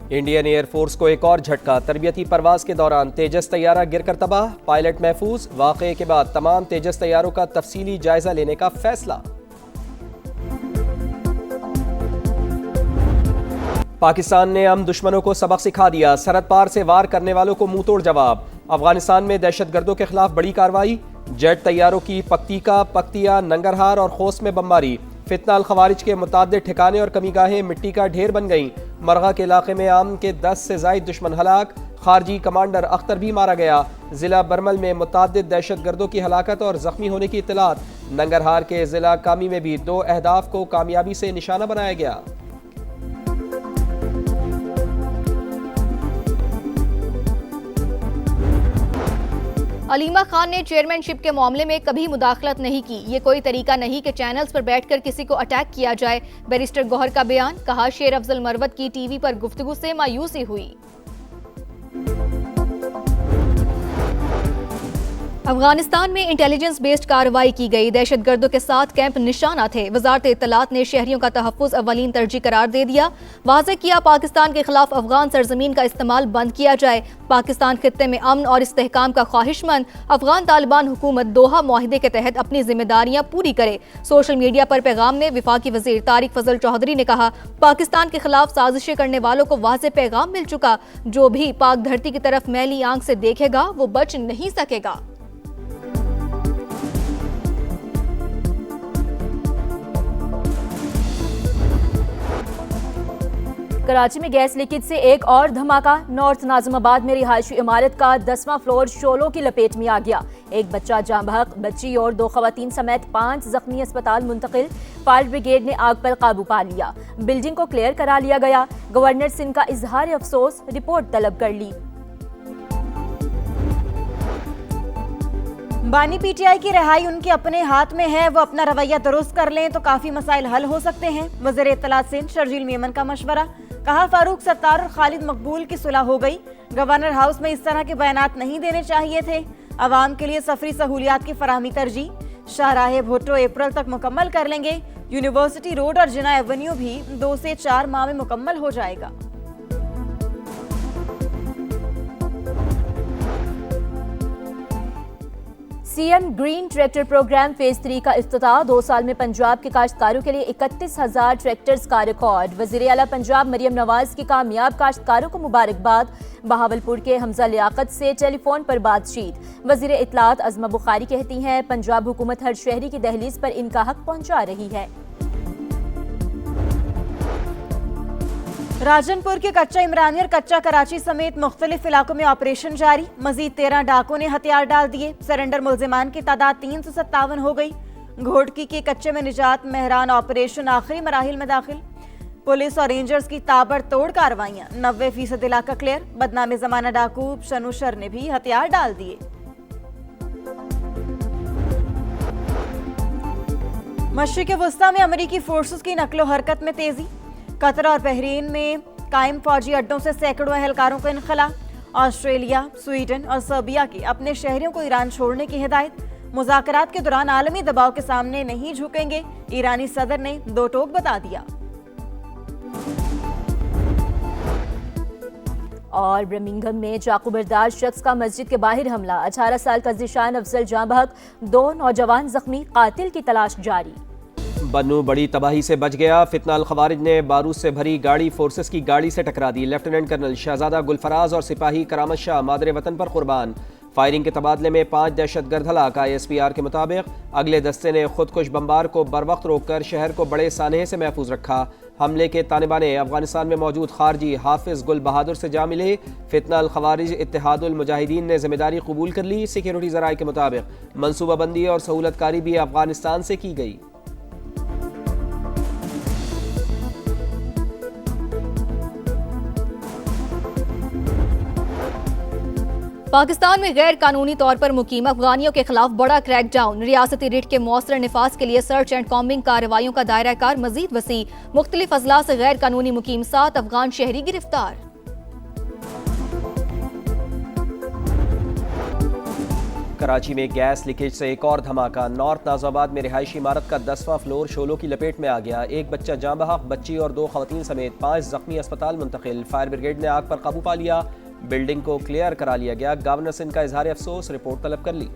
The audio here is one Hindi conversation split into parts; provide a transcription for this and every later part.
इंडियन एयरफोर्स को एक और झटका। तरबियती परवाज के दौरान तेजस तैयारा गिरकर तबाह, पायलट महफूज। वाक़े के बाद तमाम तेजस तैयारों का तफसीली जायजा लेने का फैसला। पाकिस्तान ने हम दुश्मनों को सबक सिखा दिया, सरहद पार से वार करने वालों को मुंह तोड़ जवाब। अफगानिस्तान में दहशतगर्दों के खिलाफ बड़ी कार्रवाई, जेट तैयारों की पक्तिका, पक्तिया, नंगरहार और खोस में बमबारी। फितना अल खवारिज के मुताद्दिद ठिकाने और कमीगाहें मिट्टी का ढेर बन गईं। मरगा के इलाके में आम के 10 से जायद दुश्मन हलाक, खारजी कमांडर अख्तर भी मारा गया। जिला बरमल में मुताद्दिद दहशतगर्दों की हलाकत और जख्मी होने की इत्तलात। नंगरहार के जिला कामी में भी 2 अहदाफ को कामयाबी से निशाना बनाया गया। अलीमा खान ने चेयरमैनशिप के मामले में कभी मुदाखलत नहीं की। ये कोई तरीका नहीं कि चैनल्स पर बैठकर किसी को अटैक किया जाए। बैरिस्टर गौहर का बयान। कहा, शेर अफजल मरवत की टीवी पर गुफ्तगू से मायूसी हुई। अफगानिस्तान में इंटेलिजेंस बेस्ड कार्रवाई की गई। दहशतगर्दों के साथ कैंप निशाना थे। वजारत इत्तलात ने शहरियों का तहफ़्फ़ुज़ अव्वलीन तरजीह करार दे दिया। वाज़ेह किया, पाकिस्तान के खिलाफ अफगान सरजमीन का इस्तेमाल बंद किया जाए। पाकिस्तान खित्ते में अमन और इस्तेहकाम का ख्वाहिशमंद। अफगान तालिबान हुकूमत दोहा मुआहिदे के तहत अपनी जिम्मेदारियां पूरी करे। सोशल मीडिया पर पैगाम में वफाकी वजीर तारिक फजल चौधरी ने कहा, पाकिस्तान के खिलाफ साजिशें करने वालों को वाज़ेह पैगाम मिल चुका। जो भी पाक धरती की तरफ मैली आंख से देखेगा वो बच नहीं सकेगा। कराची में गैस लीकेज से एक और धमाका। नॉर्थ नाज़िमाबाद में रिहायशी इमारत का 10वां फ्लोर शोलों की लपेट में आ गया। एक बच्चा जाँ बहक, बच्ची और 2 खवातीन समेत 5 जख्मी अस्पताल मुंतकिल। फायर ब्रिगेड ने आग पर काबू पा लिया। बिल्डिंग को क्लियर करा लिया गया। गवर्नर सिंध का इजहार अफसोस, रिपोर्ट तलब कर ली। बानी पीटीआई की रिहाई उनके अपने हाथ में है। वो अपना रवैया दुरुस्त कर लें तो काफी मसाइल हल हो सकते हैं। वज़ीर इत्तलात सिंध शर्जील मेमन का मशवरा। कहा, फारूक सत्तार और खालिद मकबूल की सुलह हो गई। गवर्नर हाउस में इस तरह के बयानात नहीं देने चाहिए थे। अवाम के लिए सफरी सहूलियात की फराहमी तरजीह। शाहराह भुट्टो अप्रैल तक मुकम्मल कर लेंगे। यूनिवर्सिटी रोड और जिना एवेन्यू भी 2 से 4 माह में मुकम्मल हो जाएगा। CM green tractor programme phase 3 का इफ्तिताह। 2 साल में पंजाब के काश्तकारों के लिए 31,000 ट्रैक्टर्स का रिकॉर्ड। वज़ीर आला पंजाब मरियम नवाज की कामयाब काश्तकारों को मुबारकबाद। बहावलपुर के हमजा लियाकत से टेलीफोन पर बातचीत। वज़ीर इत्तलात अज़मा बुखारी कहती हैं, पंजाब हुकूमत हर शहरी की दहलीज पर इनका हक पहुंचा रही है। राजनपुर के कच्चा इमरानी और कच्चा कराची समेत मुख्तलिफ इलाकों में ऑपरेशन जारी। मजीद 13 डाकुओं ने हथियार डाल दिए। सरेंडर मुल्जिमान की तादाद 357 हो गई। घोटकी के कच्चे में निजात मेहरान ऑपरेशन आखिरी मराहिल में दाखिल। पुलिस और रेंजर्स की ताबड़तोड़ कार्रवाइयां। 90% इलाका क्लियर। बदनामी जमाना डाकू शनुशर ने भी हथियार डाल दिए। मशरिक़ वस्ता में अमरीकी फोर्सेस की नकलो हरकत में तेजी। कतर और बहरीन में कायम फौजी अड्डों से सैकड़ों एहलकारों को इनखला। ऑस्ट्रेलिया, स्वीडन और सर्बिया के अपने शहरियों को ईरान छोड़ने की हिदायत। मुज़ाकरात के दौरान आलमी दबाव के सामने नहीं झुकेंगे, ईरानी सदर ने 2 टोक बता दिया। और बर्मिंघम में चाकू बरदार शख्स का मस्जिद के बाहर हमला। 18 साल का ज़ीशान अफजल जाँ बहक, 2 नौजवान जख्मी। कातिल की तलाश जारी। बन्नू बड़ी तबाही से बच गया। फितना अल खवारिज ने बारूद से भरी गाड़ी फोर्सेस की गाड़ी से टकरा दी। लेफ्टिनेंट कर्नल शहजादा गुलफराज और सिपाही करामत शाह मादरे वतन पर कुर्बान। फायरिंग के तबादले में 5 दहशतगर्द हलाक। ISPR के मुताबिक अगले दस्ते ने खुदकुश बमबार को बर वक्त रोककर शहर को बड़े सानहे से महफूज रखा। हमले के तालिबाने अफगानिस्तान में मौजूद खारजी हाफिज गुल बहादुर से जा मिले। फितना अल खवारिज इत्तेहादुल मुजाहिदीन ने जिम्मेदारी कबूल कर ली। सिक्योरिटी ज़राए के मुताबिक मनसूबाबंदी और सहूलतकारी भी अफगानिस्तान से की गई। पाकिस्तान में गैर कानूनी तौर पर मुकीम अफगानियों के खिलाफ बड़ा क्रैकडाउन। रियासती रिट के मौसर निफाज के लिए सर्च एंड कॉम्बिंग कार्रवाइयों का दायरा कार मजीद वसी। मुख्तलिफ अजला से गैर कानूनी मुकीम 7 अफगान शहरी गिरफ्तार। कराची में गैस लीकेज से एक और धमाका। नॉर्थ नाज़ाबाद में रिहायशी इमारत का 10वां फ्लोर शोलों की लपेट में आ गया। एक बच्चा जाँ बहक, बच्ची और 2 खवातीन समेत 5 जख्मी अस्पताल मुंतकिल। फायर ब्रिगेड ने आग पर काबू पा लिया। बिल्डिंग को क्लियर करा लिया गया। गवर्नर सिंध का इजहार अफसोस, रिपोर्ट तलब कर ली।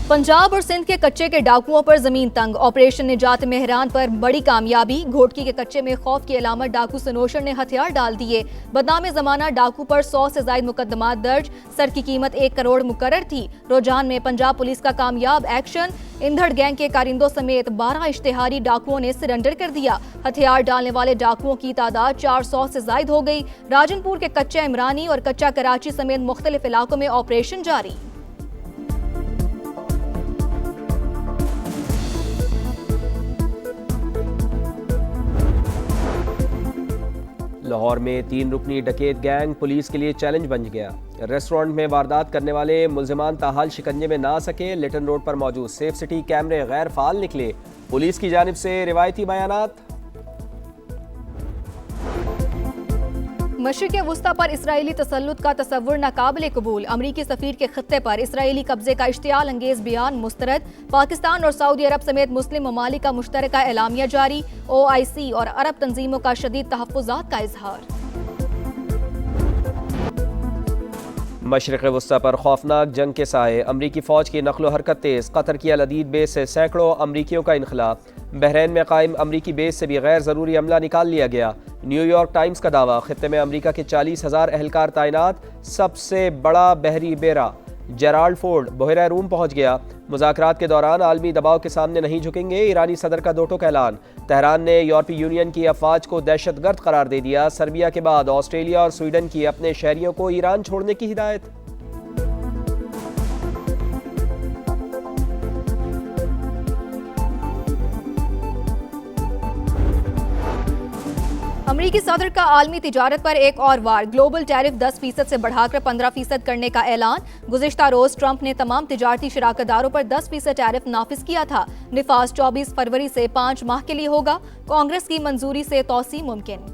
पंजाब और सिंध के कच्चे के डाकुओं पर जमीन तंग। ऑपरेशन निजात मेहरान पर बड़ी कामयाबी। घोटकी के कच्चे में खौफ की अलामत डाकू सनोशर ने हथियार डाल दिए। बदनाम जमाना डाकू पर 100 से ज्यादा मुकदमात दर्ज। सर की कीमत 1 करोड़ मुकर्रर थी। रुझान में पंजाब पुलिस का कामयाब एक्शन। इंधड़ गैंग के कारिंदों समेत 12 इश्तिहारी डाकुओं ने सरेंडर कर दिया। हथियार डालने वाले डाकुओं की तादाद 400 से ज्यादा हो गई। राजनपुर के कच्चा इमरानी और कच्चा कराची समेत मुख्तलिफ इलाकों में ऑपरेशन जारी। लाहौर में 3 रुकनी डकैत गैंग पुलिस के लिए चैलेंज बन गया। रेस्टोरेंट में वारदात करने वाले मुल्जिमान ताहाल शिकंजे में ना सके। लिटन रोड पर मौजूद सेफ सिटी कैमरे गैर फाल निकले। पुलिस की जानिब से रिवायती बयानात। मशरिक़ वुस्ता पर इसराइली तसल्लुत का तसव्वुर नाकाबिल कबूल। अमरीकी सफीर के खित्ते पर इसराइली कब्जे का इश्तियाल अंगेज बयान मुस्तरद। पाकिस्तान और सऊदी अरब समेत मुस्लिम ममालिक का मुश्तरका एलामिया जारी। OIC और अरब तंजीमों का शदीद तहफ़्फ़ुज़ात का इजहार। मशरिक़ वुस्ता पर खौफनाक जंग के साए। अमरीकी फ़ौज की नक़्ल हरकत तेज़। कतर की अल-अदीद बेस से सैकड़ों अमरीकियों का इनखला। बहरीन में कायम अमरीकी बेस से भी गैर ज़रूरी अमला निकाल लिया गया। न्यूयॉर्क टाइम्स का दावा, खित्ते में अमरीका के 40,000 एहलकार तैनात। सबसे बड़ा बहरी बेड़ा जेराल्ड फोर्ड बहरा रूम पहुंच गया। मुज़ाकरात के दौरान आलमी दबाव के सामने नहीं झुकेंगे। ईरानी सदर का 2 टोक ऐलान। तेहरान ने यूरोपीय यूनियन की अफवाज को दहशतगर्द करार दे दिया। सर्बिया के बाद ऑस्ट्रेलिया और स्वीडन की अपने शहरियों को ईरान छोड़ने की हिदायत। अमरीकी सदर का आलमी तिजारत पर एक और वार। ग्लोबल टैरिफ 10% से बढ़ाकर 15% करने का ऐलान। गुज़िश्ता रोज ट्रंप ने तमाम तिजारती शराकतदारों पर 10% टैरिफ नाफिज किया था। निफाज 24 फरवरी से 5 माह के लिए होगा। कांग्रेस की मंजूरी से तौसी मुमकिन।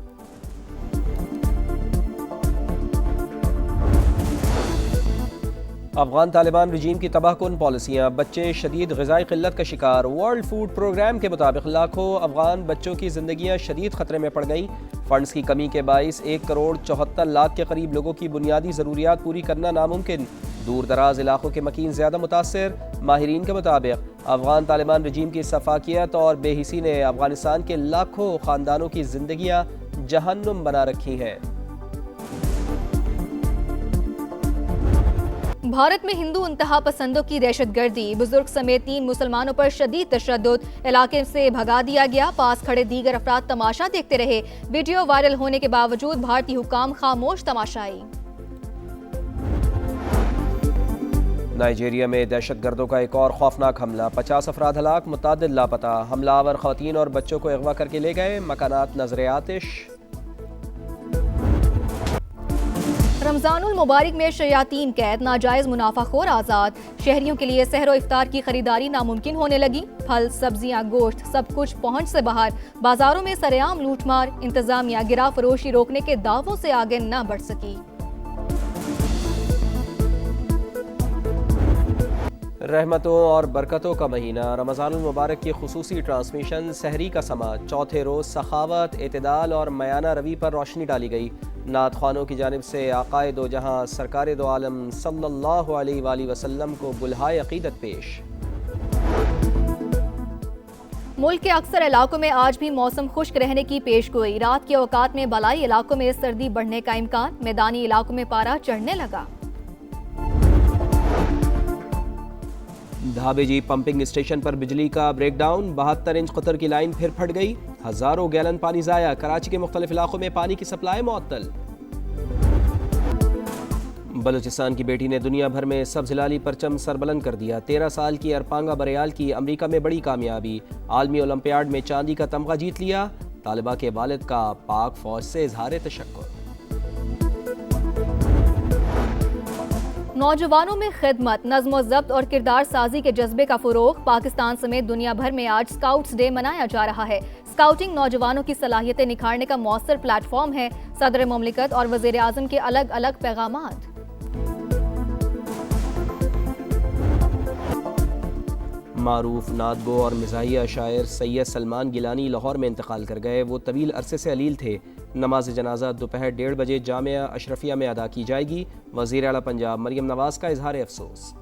अफगान तालिबान रजीम की तबाहकुन पॉलिसियाँ। बच्चे शदीद ग़िज़ाई क़िल्लत का शिकार। वर्ल्ड फूड प्रोग्राम के मुताबिक लाखों अफगान बच्चों की ज़िंदगियाँ शदीद ख़तरे में पड़ गईं। फ़ंड्स की कमी के बाइस 1 करोड़ 74 लाख के करीब लोगों की बुनियादी ज़रूरियात पूरी करना नामुमकिन। दूर दराज इलाकों के मकीन ज़्यादा मुतासर। माहिरीन के मुताबिक अफगान तालिबान रजीम की सफाकियत और बेहिसी ने अफगानिस्तान के लाखों ख़ानदानों की ज़िंदगियाँ जहन्नुम बना रखी हैं। भारत में हिंदू इंतहा पसंदों की दहशतगर्दी। बुजुर्ग समेत 3 मुसलमानों पर शदीद तशद्दुद। इलाके से भगा दिया गया। पास खड़े दीगर अफराद तमाशा देखते रहे। वीडियो वायरल होने के बावजूद भारतीय हुकाम खामोश तमाशाई। नाइजीरिया में दहशतगर्दों का एक और खौफनाक हमला। 50 अफराद हलाक, मुतअद्दिद लापता। हमलावर खवातीन और बच्चों को अगवा करके ले गए। मकानात नजरे आतिश। रमजानुल मुबारक में शयातीन कैद, नाजायज मुनाफाखोर आज़ाद। शहरियों के लिए सहरो इफ्तार की खरीदारी नामुमकिन होने लगी। फल, सब्जियां, गोश्त सब कुछ पहुंच से बाहर। बाजारों में सरेआम लूटमार। इंतजामिया गिरा फरोशी रोकने के दावों से आगे न बढ़ सकी। रहमतों और बरकतों का महीना। रमज़ानुल मुबारक की खुसूसी ट्रांसमिशन सहरी का समा। चौथे रोज़ सखावत, एतदाल और मयाना रवी पर रोशनी डाली गई। नात ख़्वानों की जानिब से आक़ाए दो जहाँ सरकार दो आलम सल्लल्लाहु अलैहि वसल्लम को बुलहाए अक़ीदत पेश। मुल्क के अक्सर इलाकों में आज भी मौसम खुश्क रहने की पेशगोई। रात के औकात में बलाई इलाकों में सर्दी बढ़ने का इम्कान। मैदानी इलाकों में पारा चढ़ने लगा। धाबेजी पंपिंग स्टेशन पर बिजली का ब्रेकडाउन। 72 इंच कतर की लाइन फिर फट गई। हजारों गैलन पानी जाया। कराची के मुख्तलिफ इलाकों में पानी की सप्लाई मुअत्तल। बलूचिस्तान की बेटी ने दुनिया भर में सब्ज़ हिलाली परचम सरबलंद कर दिया। 13 साल की अरपांगा बरियाल की अमरीका में बड़ी कामयाबी। आलमी ओलंपियाड में चांदी का तमगा जीत लिया। तालिबा के वालिद का पाक फौज से इजहार तशक्कुर। नौजवानों में खिदमत, नज़्म ज़ब्त और किरदार साजी के जज्बे का फ़रोग़। पाकिस्तान समेत दुनिया भर में आज स्काउट्स डे मनाया जा रहा है। स्काउटिंग नौजवानों की सलाहियतें निखारने का मौसर प्लेटफॉर्म है। सदर मुमलिकत और वजीर आजम के अलग अलग पैगामात। मारूफ नादगो और मिजाहिया शायर सैयद सलमान गिलानी लाहौर में इंतकाल कर गए। वो तवील अरसे से अलील थे। नमाज जनाजा दोपहर 1:30 बजे जामिया अशरफिया में अदा की जाएगी। वज़ीर आला पंजाब मरियम नवाज का इजहार अफसोस।